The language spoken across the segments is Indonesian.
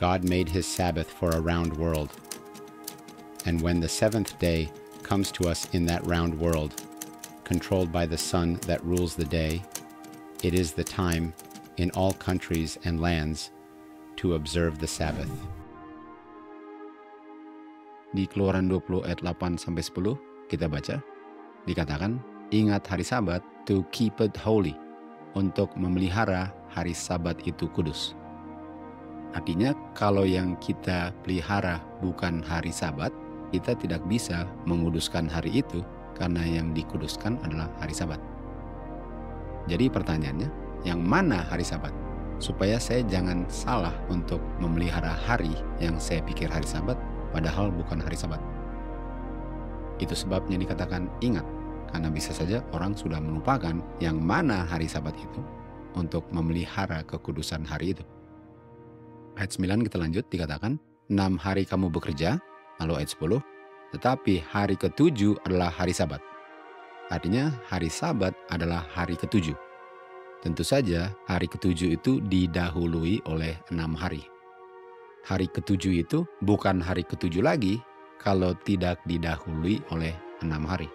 God made his Sabbath for a round world. And when the seventh day comes to us in that round world, controlled by the sun that rules the day, it is the time in all countries and lands to observe the Sabbath. Di Keluaran 20 ayat 8-10 kita baca, dikatakan, ingat hari Sabat to keep it holy, untuk memelihara hari Sabat itu kudus. Artinya kalau yang kita pelihara bukan hari Sabat, kita tidak bisa menguduskan hari itu karena yang dikuduskan adalah hari Sabat. Jadi pertanyaannya, yang mana hari Sabat? Supaya saya jangan salah untuk memelihara hari yang saya pikir hari Sabat, padahal bukan hari Sabat. Itu sebabnya dikatakan ingat, karena bisa saja orang sudah melupakan yang mana hari Sabat itu untuk memelihara kekudusan hari itu. Ayat 9 kita lanjut, dikatakan 6 hari kamu bekerja, lalu ayat 10, tetapi hari ke-7 adalah hari Sabat. Artinya hari Sabat adalah hari ke-7. Tentu saja hari ke-7 itu didahului oleh 6 hari. Hari ke-7 itu bukan hari ke-7 lagi kalau tidak didahului oleh 6 hari.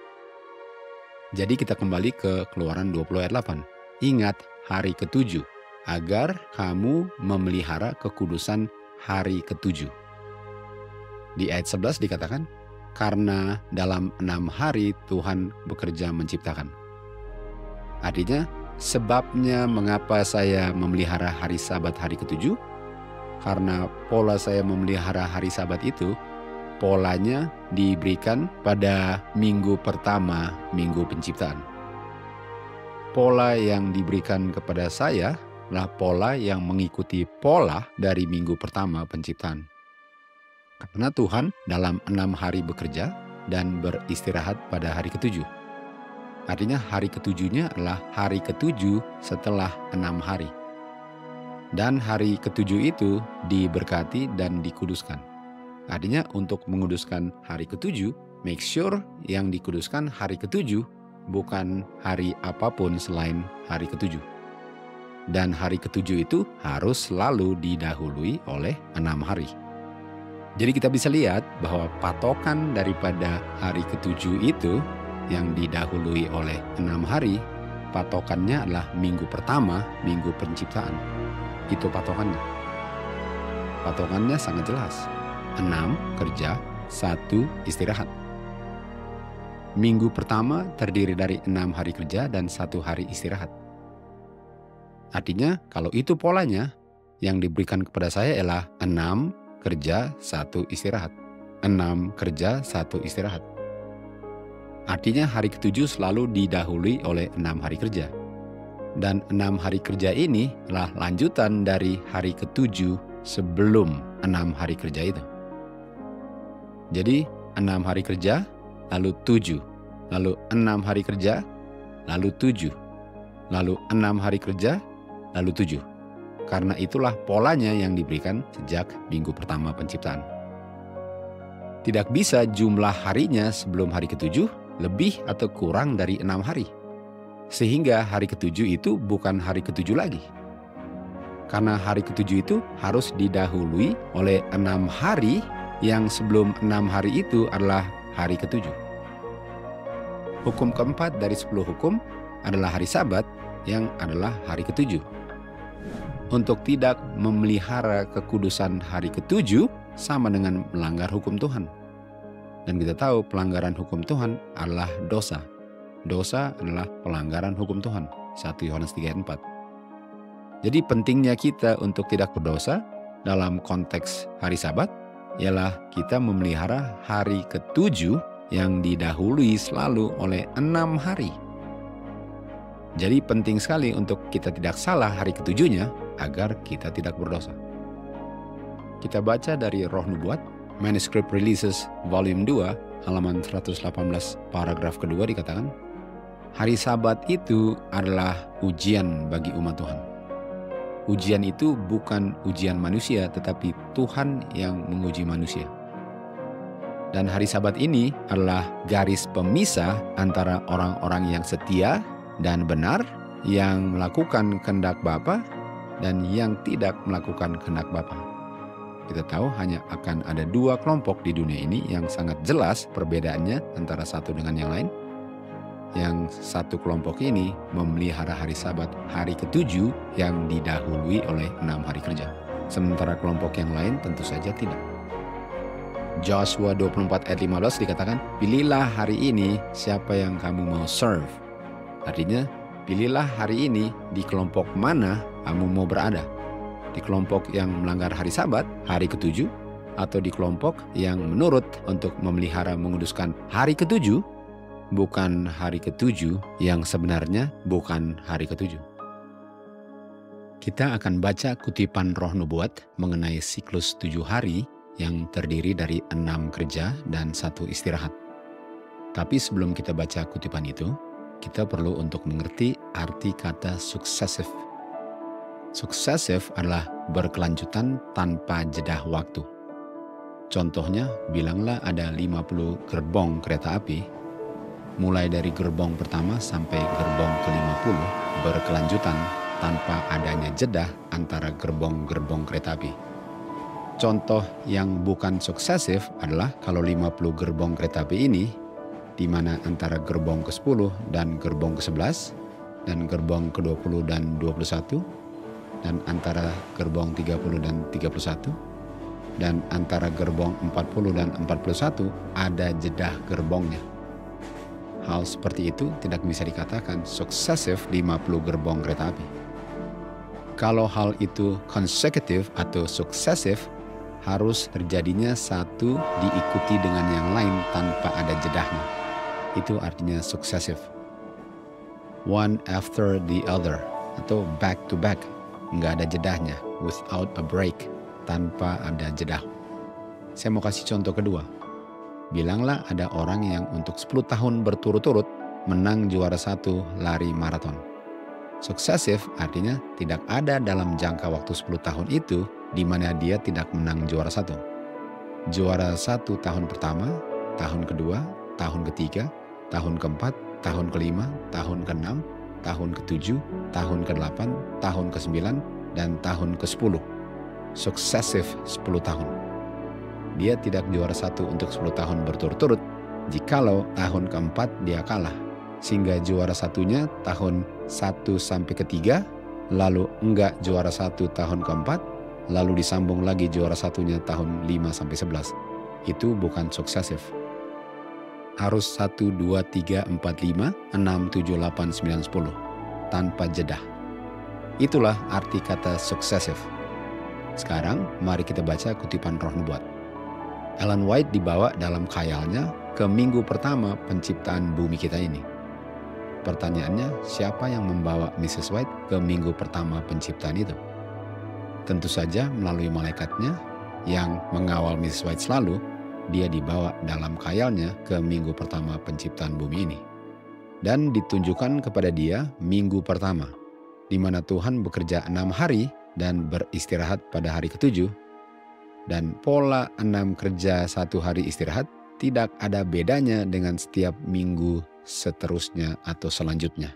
Jadi kita kembali ke Keluaran 20 ayat 8. Ingat hari ke-7 agar kamu memelihara kekudusan hari ke-7. Di ayat 11 dikatakan, karena dalam 6 hari Tuhan bekerja menciptakan. Artinya, sebabnya mengapa saya memelihara hari Sabat hari ke-7, karena pola saya memelihara hari Sabat itu, polanya diberikan pada minggu pertama, minggu penciptaan. Pola yang diberikan kepada saya adalah pola yang mengikuti pola dari minggu pertama penciptaan. Karena Tuhan dalam 6 hari bekerja dan beristirahat pada hari ke-7. Artinya hari ke-7-nya adalah hari ke-7 setelah 6 hari. Dan hari ke-7 itu diberkati dan dikuduskan. Artinya untuk menguduskan hari ke-7, make sure yang dikuduskan hari ke-7 bukan hari apapun selain hari ke-7. Dan hari ke-7 itu harus selalu didahului oleh 6 hari. Jadi kita bisa lihat bahwa patokan daripada hari ke-7 itu yang didahului oleh 6 hari, patokannya adalah minggu pertama, minggu penciptaan. Itu patokannya. Patokannya sangat jelas. 6 kerja, 1 istirahat. Minggu pertama terdiri dari 6 hari kerja dan 1 hari istirahat. Artinya kalau itu polanya, yang diberikan kepada saya ialah 6 kerja, 1 istirahat. 6 kerja, 1 istirahat. Artinya hari ke-7 selalu didahului oleh 6 hari kerja. Dan 6 hari kerja ini adalah lanjutan dari hari ke-7 sebelum 6 hari kerja itu. Jadi 6 hari kerja, lalu 7. Lalu 6 hari kerja, lalu 7. Lalu 6 hari kerja, lalu 7. Karena itulah polanya yang diberikan sejak minggu pertama penciptaan. Tidak bisa jumlah harinya sebelum hari ke-7 lebih atau kurang dari 6 hari. Sehingga hari ke-7 itu bukan hari ke-7 lagi. Karena hari ke-7 itu harus didahului oleh 6 hari yang sebelum 6 hari itu adalah hari ke-7. Hukum keempat dari 10 hukum adalah hari Sabat yang adalah hari ke-7. Untuk tidak memelihara kekudusan hari ke-7 sama dengan melanggar hukum Tuhan. Dan kita tahu pelanggaran hukum Tuhan adalah dosa. Dosa adalah pelanggaran hukum Tuhan. 1 Yohanes 3 ayat 4. Jadi pentingnya kita untuk tidak berdosa dalam konteks hari Sabat ialah kita memelihara hari ke-7 yang didahului selalu oleh 6 hari. Jadi penting sekali untuk kita tidak salah hari ke-7-nya agar kita tidak berdosa. Kita baca dari Roh Nubuat, Manuscript Releases Volume 2, halaman 118, paragraf kedua dikatakan, hari Sabat itu adalah ujian bagi umat Tuhan. Ujian itu bukan ujian manusia, tetapi Tuhan yang menguji manusia. Dan hari Sabat ini adalah garis pemisah antara orang-orang yang setia dan benar, yang melakukan kehendak Bapa dan yang tidak melakukan kehendak Bapa. kita tahu hanya akan ada dua kelompok di dunia ini yang sangat jelas perbedaannya antara satu dengan yang lain. Yang satu kelompok ini memelihara hari Sabat hari ke-7 yang didahului oleh 6 hari kerja. Sementara kelompok yang lain tentu saja tidak. Joshua 24 ayat 15 dikatakan, pilihlah hari ini siapa yang kamu mau serve. Artinya, pilihlah hari ini di kelompok mana kamu mau berada. Di kelompok yang melanggar hari Sabat, hari ke-7, atau di kelompok yang menurut untuk memelihara menguduskan hari ke-7, bukan hari ke-7 yang sebenarnya bukan hari ke-7. Kita akan baca kutipan Roh Nubuat mengenai siklus 7 hari yang terdiri dari 6 kerja dan 1 istirahat. Tapi sebelum kita baca kutipan itu, kita perlu untuk mengerti arti kata successive. Successive adalah berkelanjutan tanpa jeda waktu. Contohnya, bilanglah ada 50 gerbong kereta api, mulai dari gerbong pertama sampai gerbong ke-50 berkelanjutan tanpa adanya jeda antara gerbong-gerbong kereta api. Contoh yang bukan suksesif adalah kalau 50 gerbong kereta api ini, di mana antara gerbong ke-10 dan gerbong ke-11, dan gerbong ke-20 dan 21, dan antara gerbong 30 dan 31, dan antara gerbong 40 dan 41 ada jeda gerbongnya. Hal seperti itu tidak bisa dikatakan suksesif 50 gerbong kereta api. Kalau hal itu konsekutif atau suksesif, harus terjadinya satu diikuti dengan yang lain tanpa ada jedahnya. Itu artinya suksesif. One after the other atau back to back, nggak ada jedahnya, without a break, tanpa ada jedah. Saya mau kasih contoh kedua. Bilanglah ada orang yang untuk 10 tahun berturut-turut menang juara 1 lari maraton. Suksesif artinya tidak ada dalam jangka waktu 10 tahun itu di mana dia tidak menang juara 1. Juara 1 tahun pertama, tahun kedua, tahun ketiga, tahun keempat, tahun kelima, tahun keenam, tahun ke-7, tahun ke-8, tahun ke-9, dan tahun ke-10. Suksesif 10 tahun. Dia tidak juara 1 untuk 10 tahun berturut-turut jikalau tahun keempat dia kalah. Sehingga juara satunya tahun 1 sampai ke-3, lalu enggak juara 1 tahun keempat, lalu disambung lagi juara satunya tahun 5 sampai 11. Itu bukan suksesif. Harus 1, 2, 3, 4, 5, 6, 7, 8, 9, 10. Tanpa jeda. Itulah arti kata suksesif. Sekarang mari kita baca kutipan Roh Nubuat. Ellen White dibawa dalam khayalnya ke minggu pertama penciptaan bumi kita ini. Pertanyaannya, siapa yang membawa Mrs. White ke minggu pertama penciptaan itu? Tentu saja melalui malaikatnya yang mengawal Mrs. White selalu, dia dibawa dalam khayalnya ke minggu pertama penciptaan bumi ini. Dan ditunjukkan kepada dia minggu pertama, di mana Tuhan bekerja 6 hari dan beristirahat pada hari ke-7. Dan pola 6 kerja 1 hari istirahat tidak ada bedanya dengan setiap minggu seterusnya atau selanjutnya.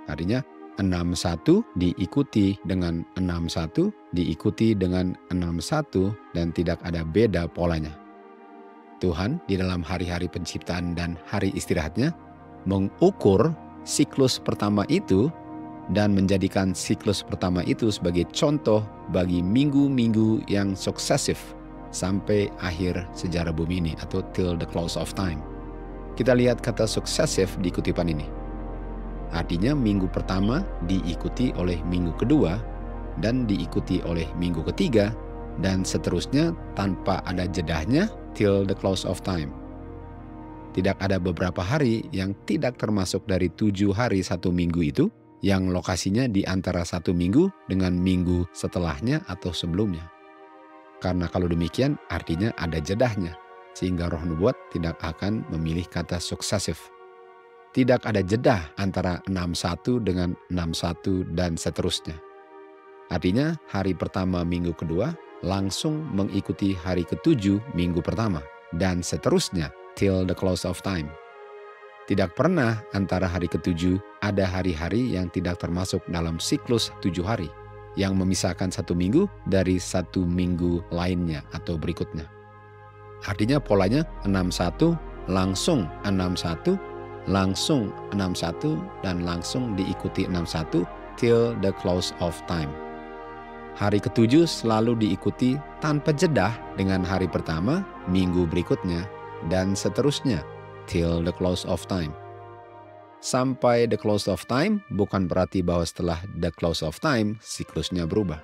Artinya 6-1 diikuti dengan 6-1, diikuti dengan 6-1, dan tidak ada beda polanya. Tuhan di dalam hari-hari penciptaan dan hari istirahatnya mengukur siklus pertama itu dan menjadikan siklus pertama itu sebagai contoh bagi minggu-minggu yang suksesif sampai akhir sejarah bumi ini atau till the close of time. Kita lihat kata suksesif di kutipan ini. Artinya minggu pertama diikuti oleh minggu kedua dan diikuti oleh minggu ketiga dan seterusnya tanpa ada jedahnya till the close of time. Tidak ada beberapa hari yang tidak termasuk dari 7 hari 1 minggu itu yang lokasinya di antara 1 minggu dengan minggu setelahnya atau sebelumnya. Karena kalau demikian artinya ada jedahnya, sehingga Roh Nubuat tidak akan memilih kata suksesif. Tidak ada jedah antara 6-1 dengan 6-1 dan seterusnya. Artinya hari pertama minggu kedua langsung mengikuti hari ke-7 minggu pertama dan seterusnya till the close of time. Tidak pernah antara hari ke-7 ada hari-hari yang tidak termasuk dalam siklus 7 hari. yang memisahkan satu minggu dari satu minggu lainnya atau berikutnya. Artinya polanya 61, langsung 61, langsung 61, dan langsung diikuti 61 till the close of time. Hari ketujuh selalu diikuti tanpa jeda dengan hari pertama, minggu berikutnya, dan seterusnya till the close of time. Sampai the close of time bukan berarti bahwa setelah the close of time siklusnya berubah.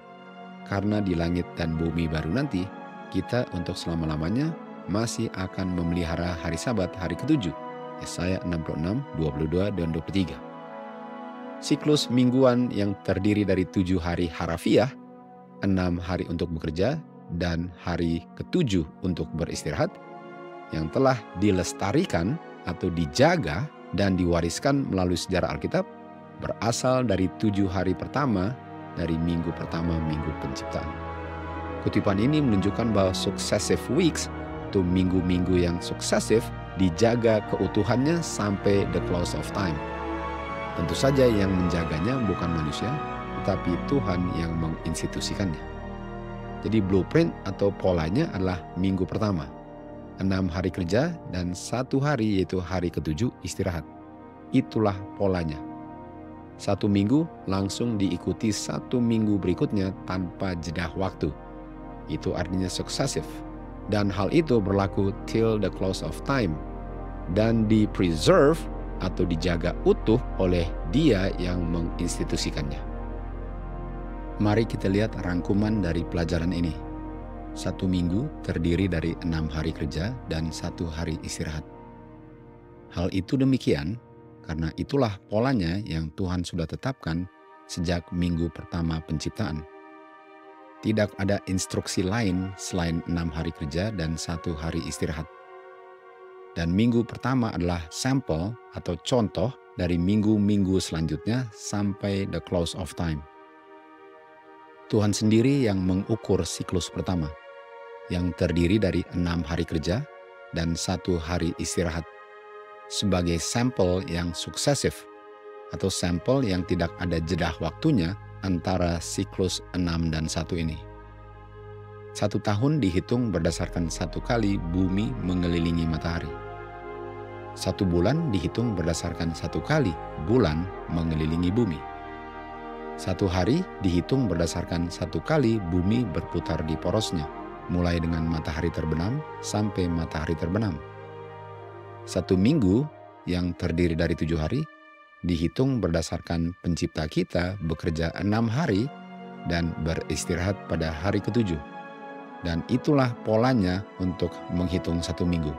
Karena di langit dan bumi baru nanti, kita untuk selama-lamanya masih akan memelihara hari Sabat hari ketujuh. Yesaya 66, 22, dan 23. Siklus mingguan yang terdiri dari 7 hari harafiah, 6 hari untuk bekerja, dan hari ketujuh untuk beristirahat, yang telah dilestarikan atau dijaga dan diwariskan melalui sejarah Alkitab, berasal dari 7 hari pertama dari minggu pertama minggu penciptaan. Kutipan ini menunjukkan bahwa successive weeks, atau minggu-minggu yang suksesif, dijaga keutuhannya sampai the close of time. Tentu saja yang menjaganya bukan manusia, tetapi Tuhan yang menginstitusikannya. Jadi blueprint atau polanya adalah minggu pertama, 6 hari kerja dan 1 hari yaitu hari ketujuh istirahat. Itulah polanya. 1 minggu langsung diikuti 1 minggu berikutnya tanpa jeda waktu. Itu artinya successive. Dan hal itu berlaku till the close of time. Dan di-preserve atau dijaga utuh oleh Dia yang menginstitusikannya. Mari kita lihat rangkuman dari pelajaran ini. 1 minggu terdiri dari 6 hari kerja dan 1 hari istirahat. Hal itu demikian karena itulah polanya yang Tuhan sudah tetapkan sejak minggu pertama penciptaan. Tidak ada instruksi lain selain 6 hari kerja dan 1 hari istirahat. Dan minggu pertama adalah sampel atau contoh dari minggu-minggu selanjutnya sampai the close of time. Tuhan sendiri yang mengukur siklus pertama, yang terdiri dari 6 hari kerja dan 1 hari istirahat, sebagai sampel yang suksesif atau sampel yang tidak ada jeda waktunya antara siklus 6 dan 1 ini. 1 tahun dihitung berdasarkan 1 kali bumi mengelilingi matahari. 1 bulan dihitung berdasarkan 1 kali bulan mengelilingi bumi. 1 hari dihitung berdasarkan 1 kali bumi berputar di porosnya, mulai dengan matahari terbenam sampai matahari terbenam. 1 minggu yang terdiri dari 7 hari dihitung berdasarkan pencipta kita bekerja 6 hari dan beristirahat pada hari ketujuh. Dan itulah polanya untuk menghitung 1 minggu.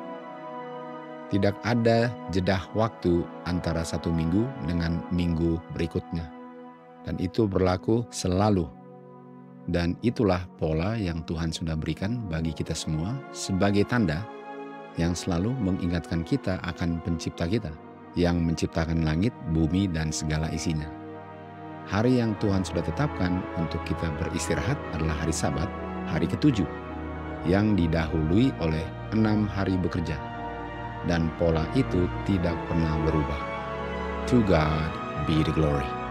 Tidak ada jeda waktu antara 1 minggu dengan minggu berikutnya. Dan itu berlaku selalu. Dan itulah pola yang Tuhan sudah berikan bagi kita semua sebagai tanda yang selalu mengingatkan kita akan pencipta kita yang menciptakan langit, bumi, dan segala isinya. Hari yang Tuhan sudah tetapkan untuk kita beristirahat adalah hari Sabat, hari ketujuh, yang didahului oleh 6 hari bekerja. Dan pola itu tidak pernah berubah. To God be the glory.